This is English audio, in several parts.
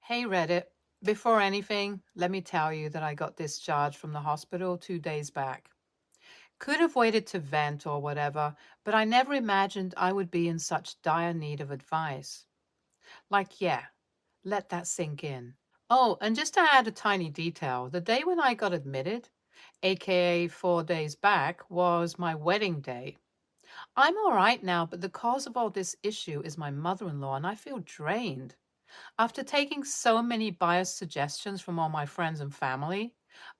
Hey Reddit, before anything, let me tell you that I got discharged from the hospital 2 days back. Could have waited to vent or whatever, but I never imagined I would be in such dire need of advice. Yeah, let that sink in. Oh, and just to add a tiny detail, the day when I got admitted, aka 4 days back, was my wedding day. I'm all right now, but the cause of all this issue is my mother in law, and I feel drained. After taking so many biased suggestions from all my friends and family,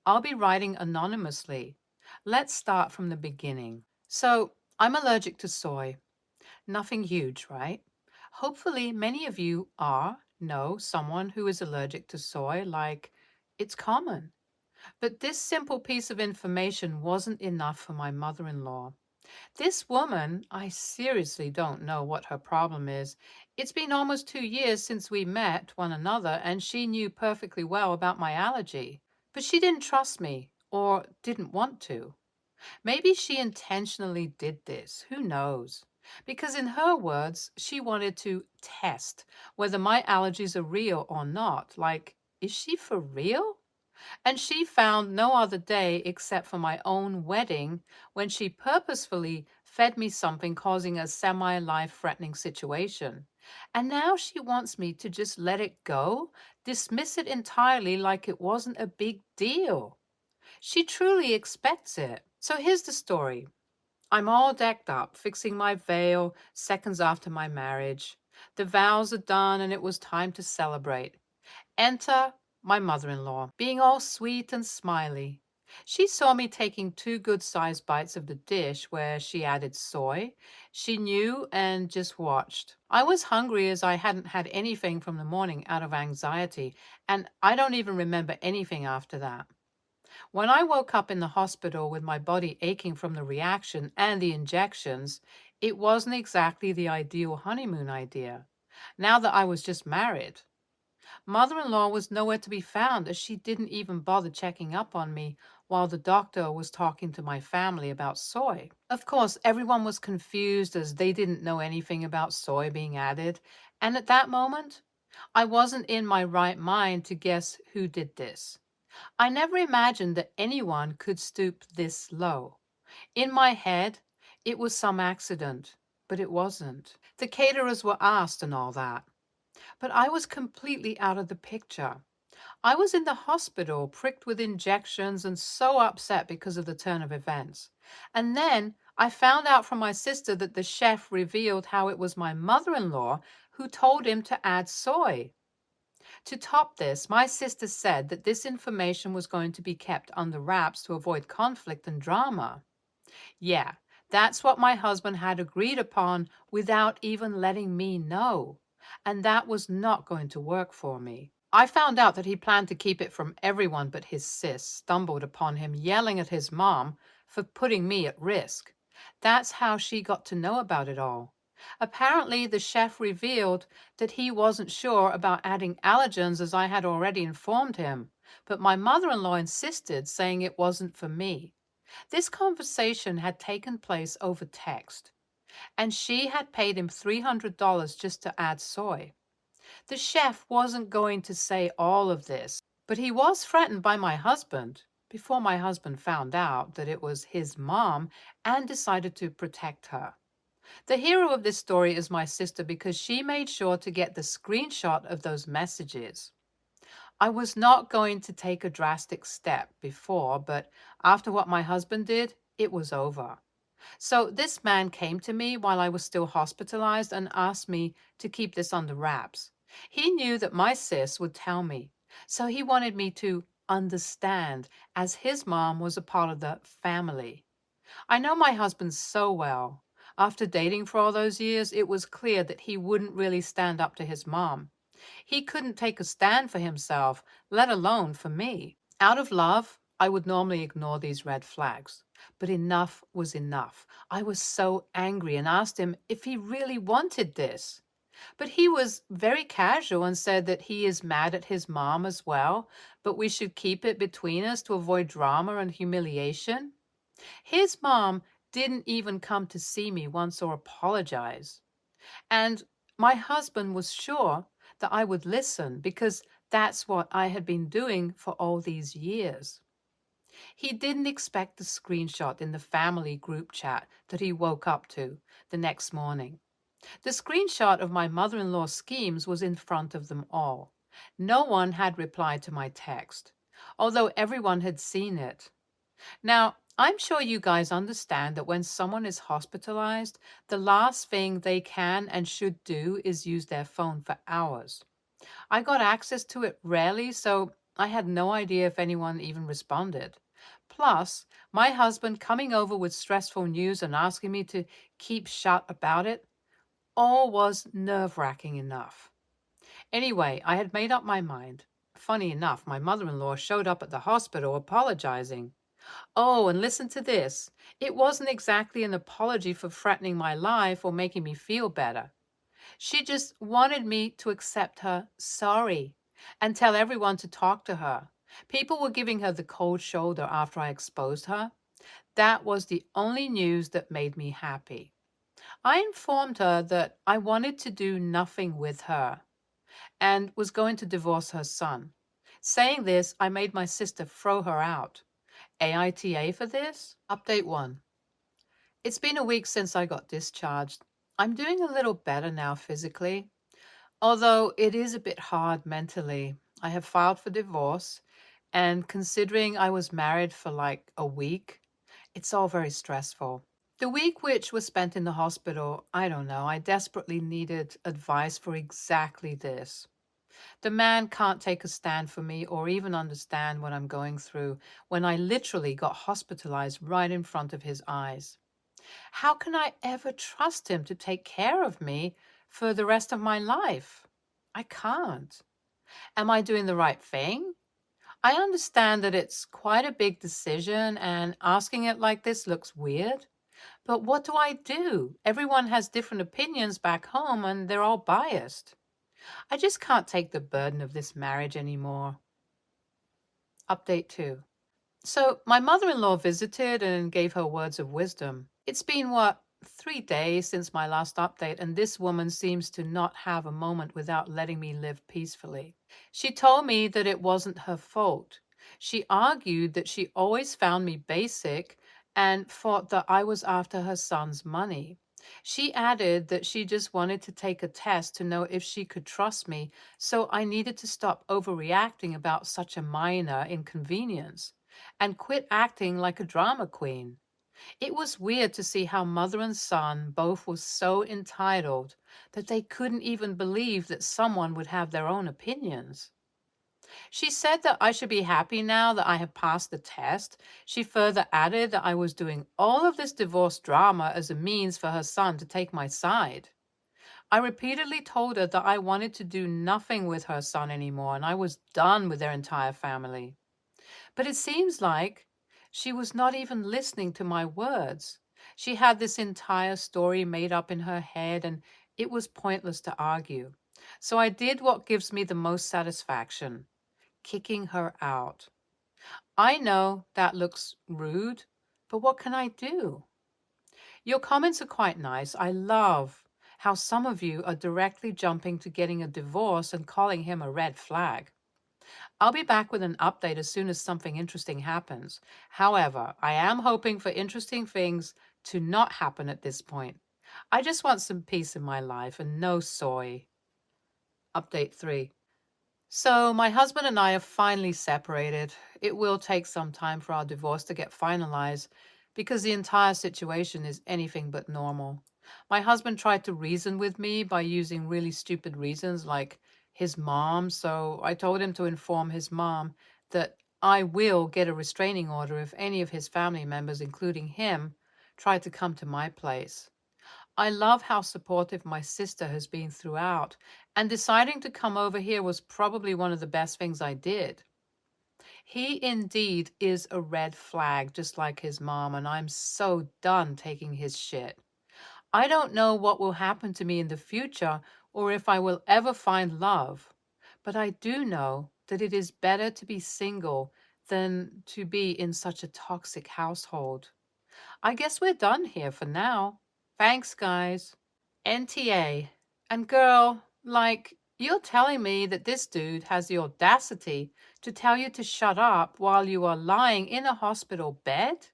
I'll be writing anonymously. Let's start from the beginning. So, I'm allergic to soy. Nothing huge, right? Hopefully, many of you know someone who is allergic to soy, like it's common. But this simple piece of information wasn't enough for my mother in law. This woman, I seriously don't know what her problem is. It's been almost 2 years since we met one another, and she knew perfectly well about my allergy. But she didn't trust me, or didn't want to. Maybe she intentionally did this, who knows? Because in her words, she wanted to test whether my allergies are real or not. Like, is she for real? And she found no other day except for my own wedding when she purposefully fed me something causing a semi life threatening situation. And now she wants me to just let it go, dismiss it entirely like it wasn't a big deal. She truly expects it. So here's the story. I'm all decked up, fixing my veil seconds after my marriage. The vows are done and it was time to celebrate. Enter my mother in law, being all sweet and smiley. She saw me taking two good sized bites of the dish where she added soy. She knew and just watched. I was hungry as I hadn't had anything from the morning out of anxiety, and I don't even remember anything after that. When I woke up in the hospital with my body aching from the reaction and the injections, it wasn't exactly the ideal honeymoon idea. Now that I was just married, mother in law was nowhere to be found as she didn't even bother checking up on me while the doctor was talking to my family about soy. Of course, everyone was confused as they didn't know anything about soy being added, and at that moment, I wasn't in my right mind to guess who did this. I never imagined that anyone could stoop this low. In my head, it was some accident, but it wasn't. The caterers were asked and all that. But I was completely out of the picture. I was in the hospital, pricked with injections, and so upset because of the turn of events. And then I found out from my sister that the chef revealed how it was my mother in law who told him to add soy. To top this, my sister said that this information was going to be kept under wraps to avoid conflict and drama. Yeah, that's what my husband had agreed upon without even letting me know. And that was not going to work for me. I found out that he planned to keep it from everyone but his sis, stumbled upon him yelling at his mom for putting me at risk. That's how she got to know about it all. Apparently, the chef revealed that he wasn't sure about adding allergens as I had already informed him, but my mother-in-law insisted, saying it wasn't for me. This conversation had taken place over text, and she had paid him $300 just to add soy. The chef wasn't going to say all of this, but he was threatened by my husband before my husband found out that it was his mom and decided to protect her. The hero of this story is my sister because she made sure to get the screenshot of those messages. I was not going to take a drastic step before, but after what my husband did, it was over. So this man came to me while I was still hospitalized and asked me to keep this under wraps. He knew that my sis would tell me, so he wanted me to understand, as his mom was a part of the family. I know my husband so well. After dating for all those years, it was clear that he wouldn't really stand up to his mom. He couldn't take a stand for himself, let alone for me. Out of love, I would normally ignore these red flags. But enough was enough. I was so angry and asked him if he really wanted this. But he was very casual and said that he is mad at his mom as well, but we should keep it between us to avoid drama and humiliation. His mom didn't even come to see me once or apologize. And my husband was sure that I would listen because That's what I had been doing for all these years. He didn't expect the screenshot in the family group chat that he woke up to the next morning. The screenshot of my mother-in-law's schemes was in front of them all. No one had replied to my text, although everyone had seen it. Now, I'm sure you guys understand that when someone is hospitalized, the last thing they can and should do is use their phone for hours. I got access to it rarely, so I had no idea if anyone even responded. Plus, my husband coming over with stressful news and asking me to keep shut about it all was nerve-wracking enough. Anyway, I had made up my mind. Funny enough, my mother-in-law showed up at the hospital apologizing. Oh, and listen to this. It wasn't exactly an apology for threatening my life or making me feel better. She just wanted me to accept her sorry and tell everyone to talk to her. People were giving her the cold shoulder after I exposed her. That was the only news that made me happy. I informed her that I wanted to do nothing with her and was going to divorce her son. Saying this, I made my sister throw her out. AITA for this? Update 1. It's been a week since I got discharged. I'm doing a little better now physically, although it is a bit hard mentally. I have filed for divorce, and considering I was married for like a week, it's all very stressful. The week which was spent in the hospital, I don't know, I desperately needed advice for exactly this. The man can't take a stand for me or even understand what I'm going through when I literally got hospitalized right in front of his eyes. How can I ever trust him to take care of me for the rest of my life? I can't. Am I doing the right thing? I understand that it's quite a big decision and asking it like this looks weird. But what do I do? Everyone has different opinions back home and they're all biased. I just can't take the burden of this marriage anymore. Update 2. So, my mother in law visited and gave her words of wisdom. It's been, 3 days since my last update, and this woman seems to not have a moment without letting me live peacefully. She told me that it wasn't her fault. She argued that she always found me basic and thought that I was after her son's money. She added that she just wanted to take a test to know if she could trust me, so I needed to stop overreacting about such a minor inconvenience and quit acting like a drama queen. It was weird to see how mother and son both were so entitled that they couldn't even believe that someone would have their own opinions. She said that I should be happy now that I had passed the test. She further added that I was doing all of this divorce drama as a means for her son to take my side. I repeatedly told her that I wanted to do nothing with her son anymore and I was done with their entire family. But it seems like she was not even listening to my words. She had this entire story made up in her head, and it was pointless to argue. So I did what gives me the most satisfaction, kicking her out. I know that looks rude, but what can I do? Your comments are quite nice. I love how some of you are directly jumping to getting a divorce and calling him a red flag. I'll be back with an update as soon as something interesting happens. However, I am hoping for interesting things to not happen at this point. I just want some peace in my life and no soy. Update 3. So, my husband and I are finally separated. It will take some time for our divorce to get finalized because the entire situation is anything but normal. My husband tried to reason with me by using really stupid reasons like his mom, so I told him to inform his mom that I will get a restraining order if any of his family members, including him, try to come to my place. I love how supportive my sister has been throughout, and deciding to come over here was probably one of the best things I did. He indeed is a red flag, just like his mom, and I'm so done taking his shit. I don't know what will happen to me in the future or if I will ever find love, but I do know that it is better to be single than to be in such a toxic household. I guess we're done here for now. Thanks, guys. NTA. And girl, like, You're telling me that this dude has the audacity to tell you to shut up while you are lying in a hospital bed?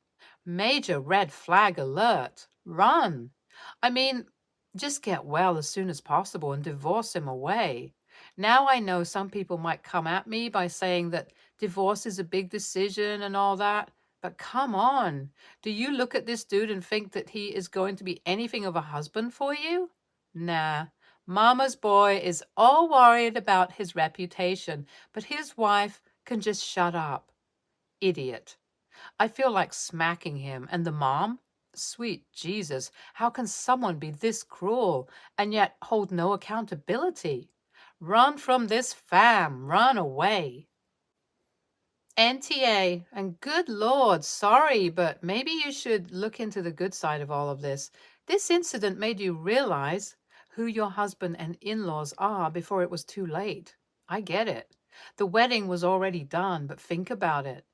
Major red flag alert. Run. I mean, just get well as soon as possible and divorce him away. Now I know some people might come at me by saying that divorce is a big decision and all that, but come on. Do you look at this dude and think that he is going to be anything of a husband for you? Nah. Mama's boy is all worried about his reputation, but his wife can just shut up. Idiot. I feel like smacking him. And the mom? Sweet Jesus, how can someone be this cruel and yet hold no accountability? Run from this fam, run away. NTA, and good Lord, sorry, but maybe you should look into the good side of all of this. This incident made you realize who your husband and in-laws are before it was too late. I get it. The wedding was already done, but think about it.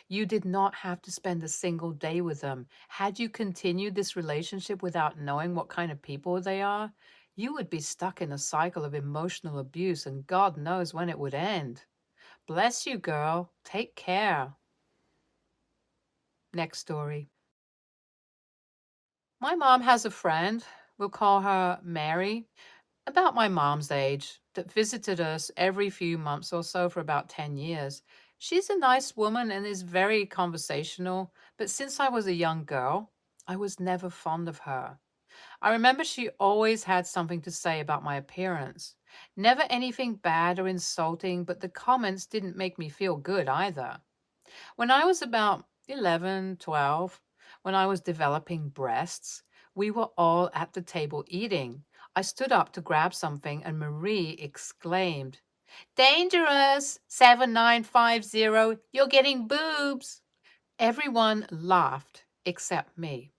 You did not have to spend a single day with them. Had you continued this relationship without knowing what kind of people they are, you would be stuck in a cycle of emotional abuse, and God knows when it would end. Bless you, girl. Take care. Next story. My mom has a friend, we'll call her Mary, about my mom's age, that visited us every few months or so for about 10 years. She's a nice woman and is very conversational, but since I was a young girl, I was never fond of her. I remember she always had something to say about my appearance. Never anything bad or insulting, but the comments didn't make me feel good either. When I was about 11, 12, when I was developing breasts, we were all at the table eating. I stood up to grab something and Marie exclaimed, "Dangerous! 7950, you're getting boobs!" Everyone laughed except me.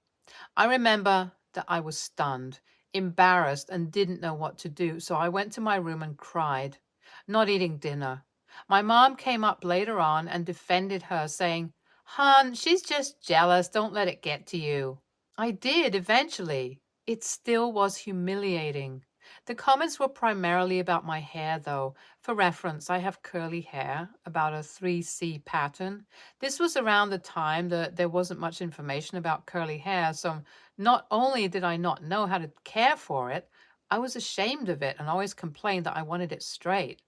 I remember that I was stunned, embarrassed, and didn't know what to do, so I went to my room and cried, not eating dinner. My mom came up later on and defended her, saying, "Hon, she's just jealous. Don't let it get to you." I did eventually. It still was humiliating. The comments were primarily about my hair, though. For reference, I have curly hair, about a 3C pattern. This was around the time that there wasn't much information about curly hair, so not only did I not know how to care for it, I was ashamed of it and always complained that I wanted it straight.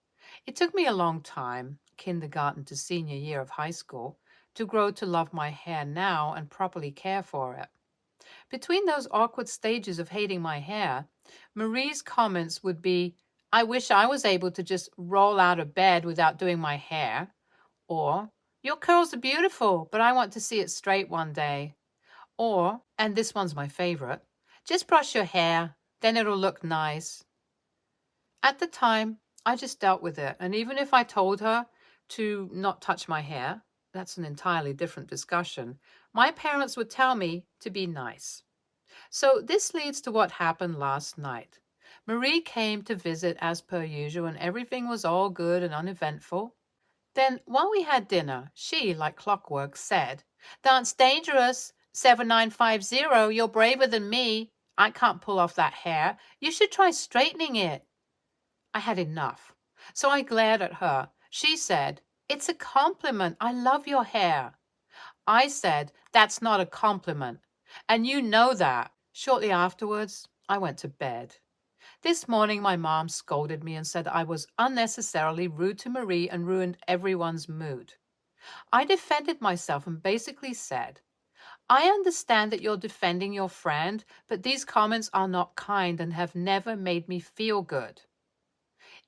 It took me a long time, kindergarten to senior year of high school, to grow to love my hair now and properly care for it. Between those awkward stages of hating my hair, Marie's comments would be, "I wish I was able to just roll out of bed without doing my hair," or "Your curls are beautiful, but I want to see it straight one day," or, and this one's my favorite, "Just brush your hair, then it'll look nice." At the time, I just dealt with it, and even if I told her to not touch my hair, that's an entirely different discussion, my parents would tell me to be nice. So this leads to what happened last night. Marie came to visit as per usual, and everything was all good and uneventful. Then, while we had dinner, she, like clockwork, said, "That's dangerous. 7950, you're braver than me. I can't pull off that hair. You should try straightening it." I had enough. So I glared at her. She said, "It's a compliment. I love your hair." I said, "That's not a compliment. And you know that." Shortly afterwards, I went to bed. This morning, my mom scolded me and said I was unnecessarily rude to Marie and ruined everyone's mood. I defended myself and basically said, "I understand that you're defending your friend, but these comments are not kind and have never made me feel good."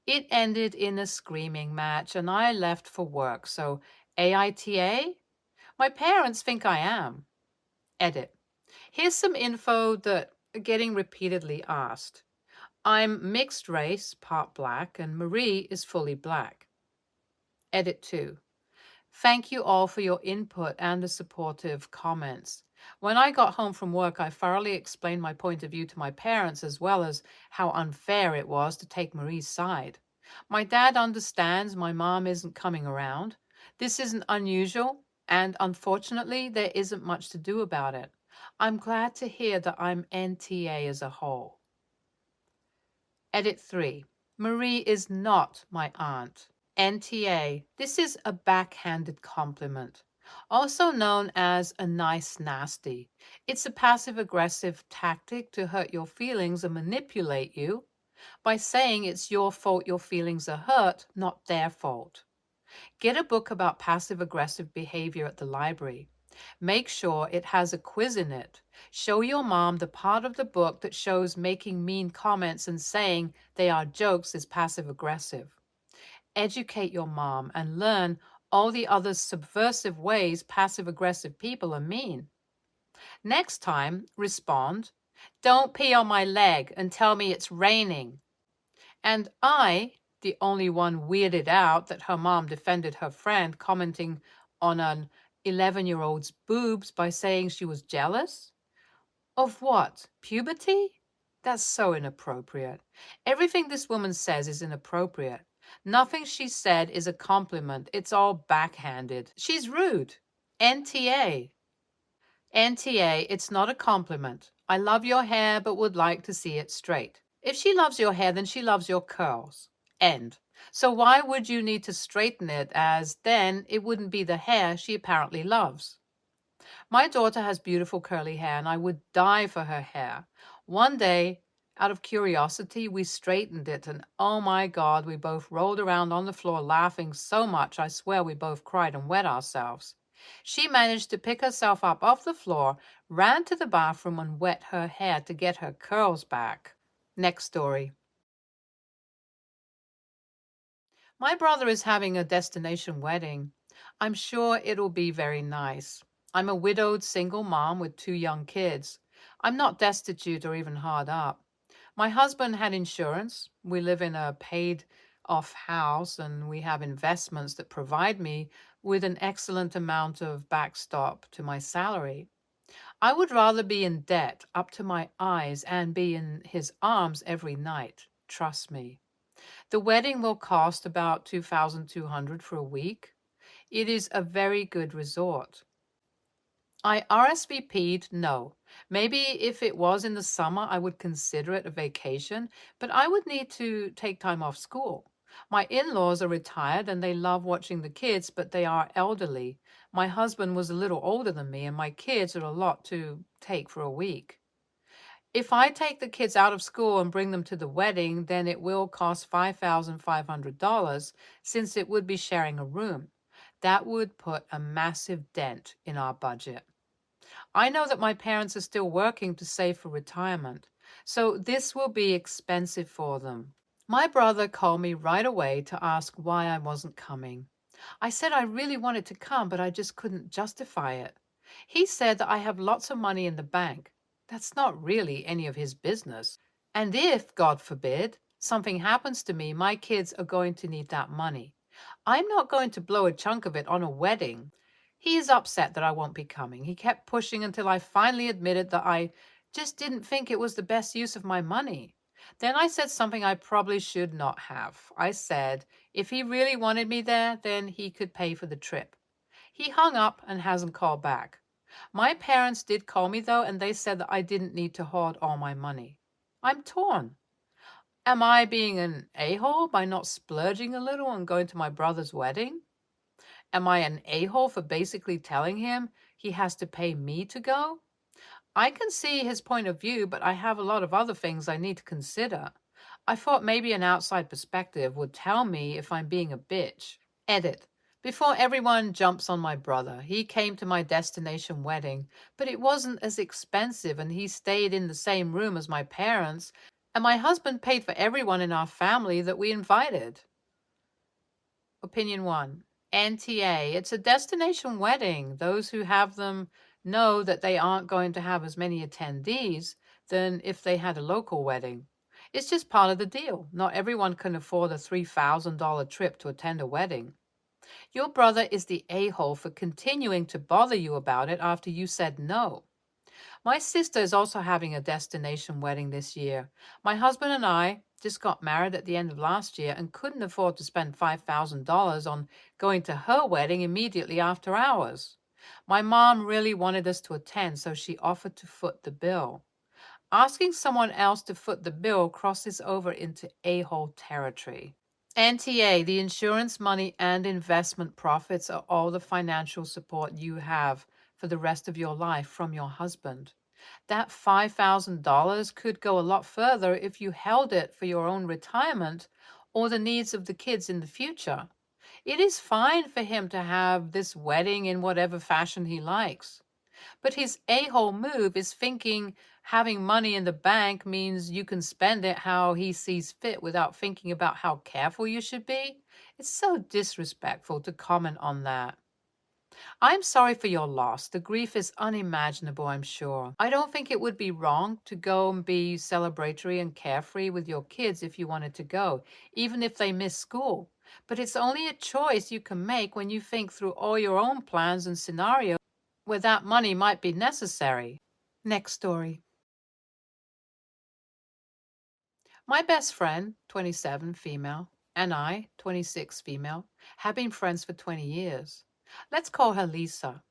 It ended in a screaming match and I left for work. So, AITA? My parents think I am. Edit. Here's some info that getting repeatedly asked. I'm mixed race, part black, and Marie is fully black. Edit 2. Thank you all for your input and the supportive comments. When I got home from work, I thoroughly explained my point of view to my parents as well as how unfair it was to take Marie's side. My dad understands my mom isn't coming around. This isn't unusual, and unfortunately, there isn't much to do about it. I'm glad to hear that I'm NTA as a whole. Edit 3. Marie is not my aunt. NTA. This is a backhanded compliment, also known as a nice nasty. It's a passive-aggressive tactic to hurt your feelings and manipulate you by saying it's your fault your feelings are hurt, not their fault. Get a book about passive-aggressive behavior at the library. Make sure it has a quiz in it. Show your mom the part of the book that shows making mean comments and saying they are jokes is passive-aggressive. Educate your mom and learn all the other subversive ways passive-aggressive people are mean. Next time, respond, "Don't pee on my leg and tell me it's raining." And I, the only one weirded out that her mom defended her friend commenting on an 11-year-old's boobs by saying she was jealous? Of what? Puberty? That's so inappropriate. Everything this woman says is inappropriate. Nothing she said is a compliment. It's all backhanded. She's rude. NTA. NTA, it's not a compliment. I love your hair but would like to see it straight. If she loves your hair, then she loves your curls. End. So why would you need to straighten it, as then it wouldn't be the hair she apparently loves? My daughter has beautiful curly hair and I would die for her hair. One day, out of curiosity, we straightened it and oh my God, we both rolled around on the floor laughing so much I swear we both cried and wet ourselves. She managed to pick herself up off the floor, ran to the bathroom and wet her hair to get her curls back. Next story. My brother is having a destination wedding. I'm sure it'll be very nice. I'm a widowed single mom with 2 young kids. I'm not destitute or even hard up. My husband had insurance. We live in a paid-off house and we have investments that provide me with an excellent amount of backstop to my salary. I would rather be in debt up to my eyes and be in his arms every night. Trust me. The wedding will cost about $2,200 for a week. It is a very good resort. I RSVP'd no. Maybe if it was in the summer, I would consider it a vacation, but I would need to take time off school. My in-laws are retired and they love watching the kids, but they are elderly. My husband was a little older than me and my kids are a lot to take for a week. If I take the kids out of school and bring them to the wedding, then it will cost $5,500 since it would be sharing a room. That would put a massive dent in our budget. I know that my parents are still working to save for retirement, so this will be expensive for them. My brother called me right away to ask why I wasn't coming. I said I really wanted to come, but I just couldn't justify it. He said that I have lots of money in the bank. That's not really any of his business. And if, God forbid, something happens to me, my kids are going to need that money. I'm not going to blow a chunk of it on a wedding. He is upset that I won't be coming. He kept pushing until I finally admitted that I just didn't think it was the best use of my money. Then I said something I probably should not have. I said if he really wanted me there, then he could pay for the trip. He hung up and hasn't called back. My parents did call me though, and they said that I didn't need to hoard all my money. I'm torn. Am I being an a-hole by not splurging a little and going to my brother's wedding? Am I an a-hole for basically telling him he has to pay me to go? I can see his point of view, but I have a lot of other things I need to consider. I thought maybe an outside perspective would tell me if I'm being a bitch. Edit. Before everyone jumps on my brother, he came to my destination wedding, but it wasn't as expensive and he stayed in the same room as my parents, and my husband paid for everyone in our family that we invited. Opinion 1. NTA. It's a destination wedding. Those who have them know that they aren't going to have as many attendees than if they had a local wedding. It's just part of the deal. Not everyone can afford a $3,000 trip to attend a wedding. Your brother is the a-hole for continuing to bother you about it after you said no. My sister is also having a destination wedding this year. My husband and I just got married at the end of last year and couldn't afford to spend $5,000 on going to her wedding immediately after ours. My mom really wanted us to attend, so she offered to foot the bill. Asking someone else to foot the bill crosses over into a-hole territory. NTA, the insurance money and investment profits are all the financial support you have for the rest of your life from your husband. That $5,000 could go a lot further if you held it for your own retirement or the needs of the kids in the future. It is fine for him to have this wedding in whatever fashion he likes. But his a-hole move is thinking having money in the bank means you can spend it how he sees fit without thinking about how careful you should be. It's so disrespectful to comment on that. I'm sorry for your loss. The grief is unimaginable, I'm sure. I don't think it would be wrong to go and be celebratory and carefree with your kids if you wanted to go, even if they miss school. But it's only a choice you can make when you think through all your own plans and scenarios where that money might be necessary. Next story. My best friend, 27, female, and I, 26, female, have been friends for 20 years. Let's call her Lisa.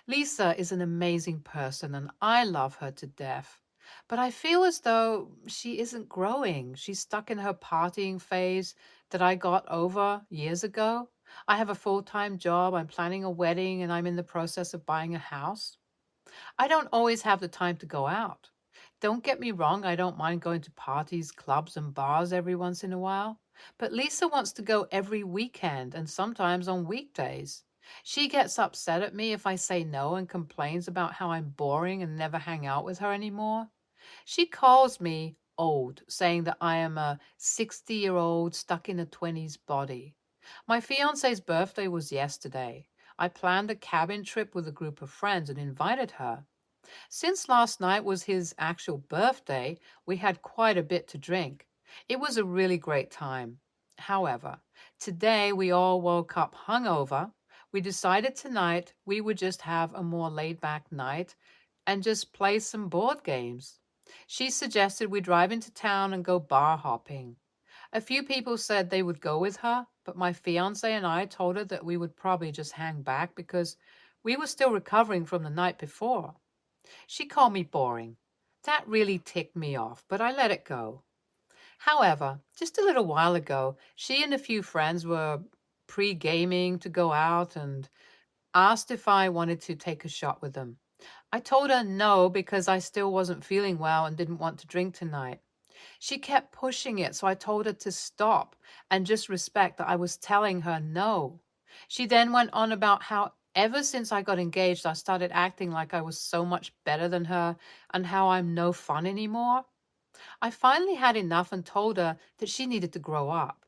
Lisa is an amazing person and I love her to death. But I feel as though she isn't growing. She's stuck in her partying phase that I got over years ago. I have a full-time job, I'm planning a wedding, and I'm in the process of buying a house. I don't always have the time to go out. Don't get me wrong, I don't mind going to parties, clubs, and bars every once in a while. But Lisa wants to go every weekend and sometimes on weekdays. She gets upset at me if I say no and complains about how I'm boring and never hang out with her anymore. She calls me old, saying that I am a 60-year-old stuck in a 20s body. My fiance's birthday was yesterday. I planned a cabin trip with a group of friends and invited her. Since last night was his actual birthday, we had quite a bit to drink. It was a really great time. However, today we all woke up hungover. We decided tonight we would just have a more laid-back night and just play some board games. She suggested we drive into town and go bar hopping. A few people said they would go with her, but my fiance and I told her that we would probably just hang back because we were still recovering from the night before. She called me boring. That really ticked me off, but I let it go. However, just a little while ago, she and a few friends were pre-gaming to go out and asked if I wanted to take a shot with them. I told her no because I still wasn't feeling well and didn't want to drink tonight. She kept pushing it, so I told her to stop and just respect that I was telling her no. She then went on about how ever since I got engaged, I started acting like I was so much better than her and how I'm no fun anymore. I finally had enough and told her that she needed to grow up.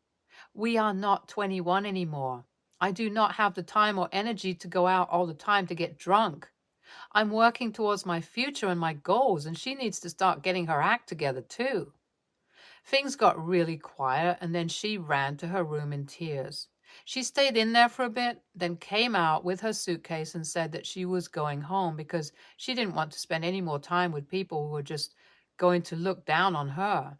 We are not 21 anymore. I do not have the time or energy to go out all the time to get drunk. I'm working towards my future and my goals, and she needs to start getting her act together too. Things got really quiet, and then she ran to her room in tears. She stayed in there for a bit, then came out with her suitcase and said that she was going home because she didn't want to spend any more time with people who were just going to look down on her.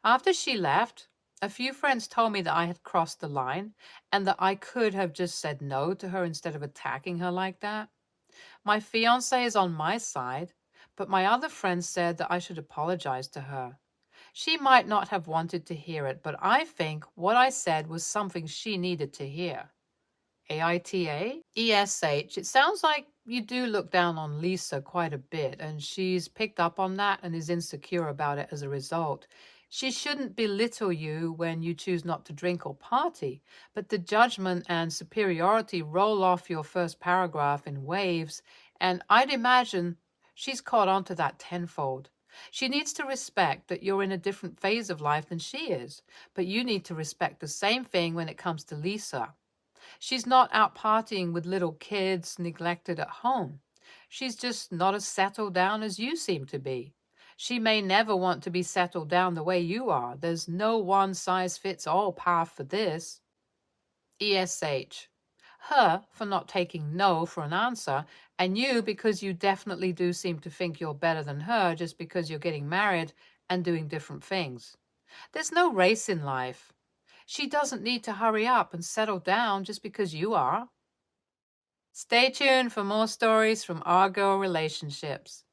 After she left, a few friends told me that I had crossed the line and that I could have just said no to her instead of attacking her like that. My fiance is on my side, but my other friends said that I should apologize to her. She might not have wanted to hear it, but I think what I said was something she needed to hear. AITA? ESH. It sounds like you do look down on Lisa quite a bit, and she's picked up on that and is insecure about it as a result. She shouldn't belittle you when you choose not to drink or party, but the judgment and superiority roll off your first paragraph in waves, and I'd imagine she's caught on to that tenfold. She needs to respect that you're in a different phase of life than she is, but you need to respect the same thing when it comes to Lisa. She's not out partying with little kids neglected at home. She's just not as settled down as you seem to be. She may never want to be settled down the way you are. There's no one-size-fits-all path for this. ESH. Her for not taking no for an answer, and you because you definitely do seem to think you're better than her just because you're getting married and doing different things. There's no race in life. She doesn't need to hurry up and settle down just because you are. Stay tuned for more stories from our girl relationships.